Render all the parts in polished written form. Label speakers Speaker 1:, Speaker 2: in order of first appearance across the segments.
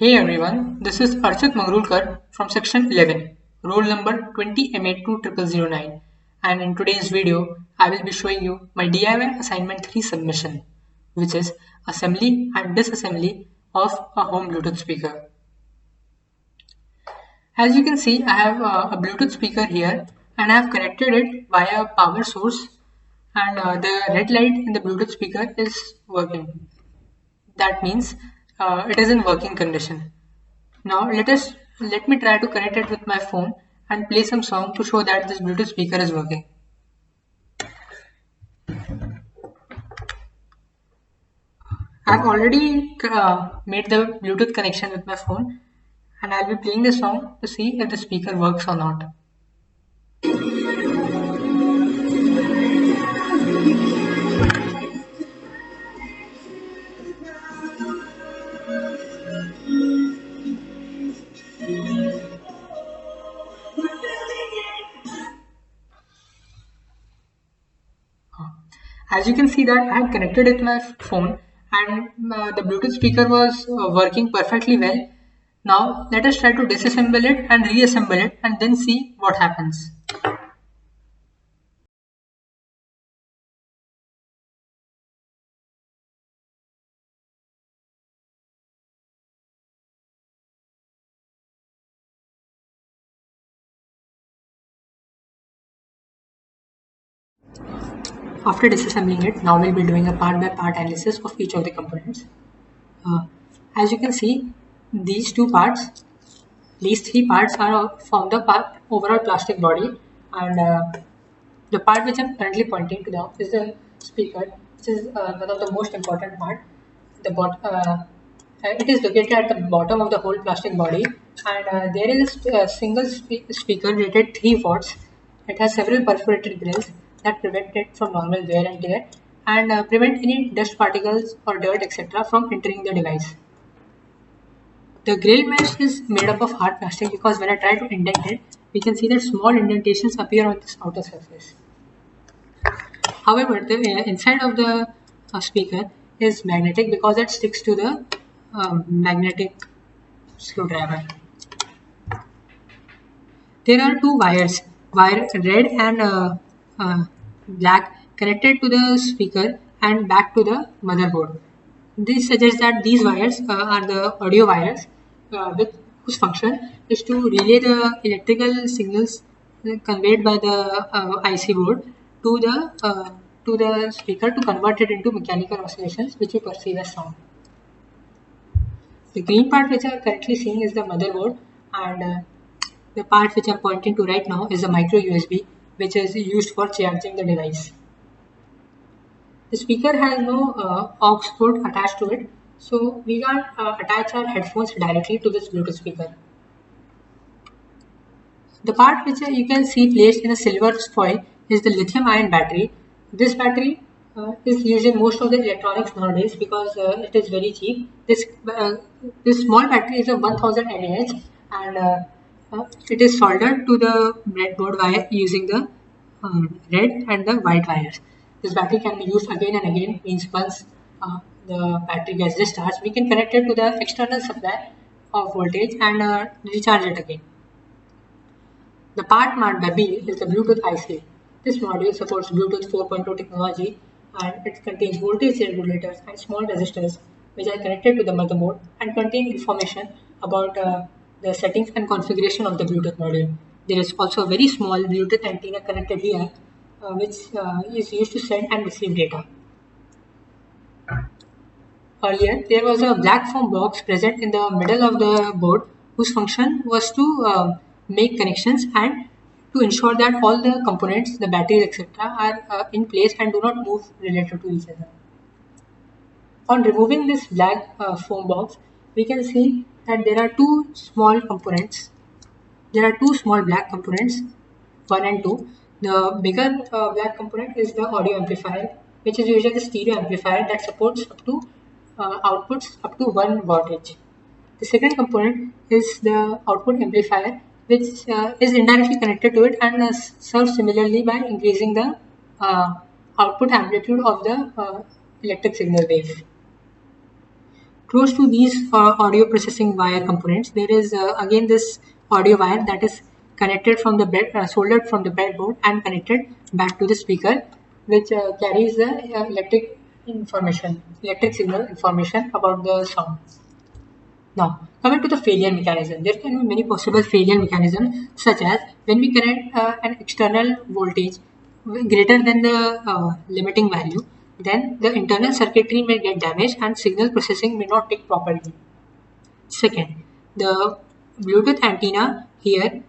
Speaker 1: Hey everyone, this is Archit Mangrulkar from section 11, roll number 20MA20009, and in today's video I will be showing you my DIY assignment 3 submission, which is assembly and disassembly of a home Bluetooth speaker. As you can see, I have a Bluetooth speaker here and I have connected it via power source, and the red light in the Bluetooth speaker is working. That means it is in working condition. Now let me try to connect it with my phone and play some song to show that this Bluetooth speaker is working. I've already made the Bluetooth connection with my phone, and I'll be playing the song to see if the speaker works or not. As you can see that I had connected it with my phone, and the Bluetooth speaker was working perfectly well. Now let us try to disassemble it and reassemble it and then see what happens. After disassembling it, now we'll be doing a part by part analysis of each of the components. As you can see, these three parts are from the overall plastic body, and the part which I'm currently pointing to now is the speaker, which is one of the most important part. It is located at the bottom of the whole plastic body, and there is a single speaker rated 3 watts. It has several perforated grills that prevent it from normal wear and tear, and prevent any dust particles or dirt etc. from entering the device. The grill mesh is made up of hard plastic because when I try to indent it, we can see that small indentations appear on this outer surface. However, the inside of the speaker is magnetic because it sticks to the magnetic screwdriver. There are two wires, wire red and black, connected to the speaker and back to the motherboard. This suggests that these wires are the audio wires, whose function is to relay the electrical signals conveyed by the IC board to the speaker to convert it into mechanical oscillations which we perceive as sound. The green part which I am currently seeing is the motherboard, and the part which I am pointing to right now is a micro USB which is used for charging the device. The speaker has no aux port attached to it, so we can't attach our headphones directly to this Bluetooth speaker. The part which you can see placed in a silver foil is the lithium ion battery. This battery is used in most of the electronics nowadays because it is very cheap. This small battery is of 1000 mAh, and it is soldered to the breadboard via using the red and the white wires. This battery can be used again and again, means once the battery gets discharged, we can connect it to the external supply of voltage and recharge it again. The part marked by B is the Bluetooth IC. This module supports Bluetooth 4.2 technology, and it contains voltage regulators and small resistors which are connected to the motherboard and contain information about the settings and configuration of the Bluetooth module. There is also a very small Bluetooth antenna connected here, which is used to send and receive data. Earlier, there was a black foam box present in the middle of the board whose function was to make connections and to ensure that all the components, the batteries, etc., are in place and do not move related to each other. On removing this black foam box, we can see that there are two small components. There are two small black components, 1 and 2. The bigger black component is the audio amplifier, which is usually the stereo amplifier that supports up to outputs up to 1 wattage. The second component is the output amplifier, which is indirectly connected to it and serves similarly by increasing the output amplitude of the electric signal wave. Close to these audio processing wire components, there is again this audio wire that is connected from the soldered from the breadboard and connected back to the speaker, which carries the electric signal information about the sound. Now, coming to the failure mechanism, there can be many possible failure mechanisms, such as when we connect an external voltage greater than the limiting value, then the internal circuitry may get damaged and signal processing may not take properly. Second, the Bluetooth antenna here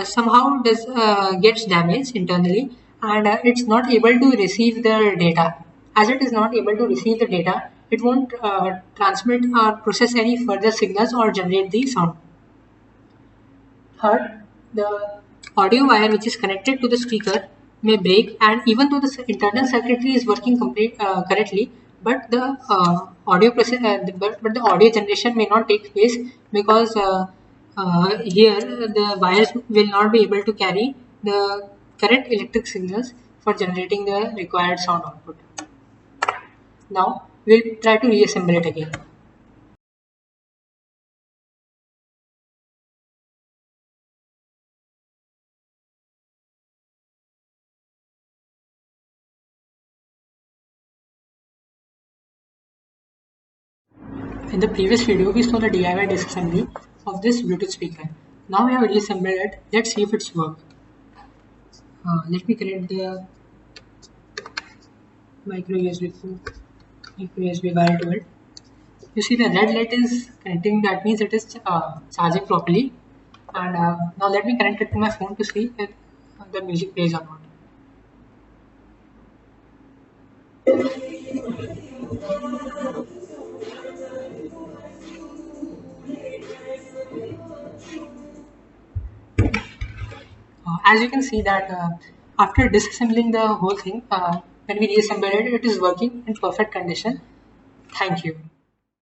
Speaker 1: somehow gets damaged internally, and it's not able to receive the data. As it is not able to receive the data, it won't transmit or process any further signals or generate the sound. Third, the audio wire which is connected to the speaker may break, and even though the internal circuitry is working correctly, but the but the audio generation may not take place because here the wires will not be able to carry the correct electric signals for generating the required sound output. Now we'll try to reassemble it again. In the previous video, we saw the DIY disassembly of this Bluetooth speaker. Now we have reassembled it. Let's see if it's work. Let me connect the micro USB wire to it. You see the red light is connecting. That means it is charging properly. And now let me connect it to my phone to see if the music plays or not. As you can see that after disassembling the whole thing, when we reassemble it, it is working in perfect condition. Thank you.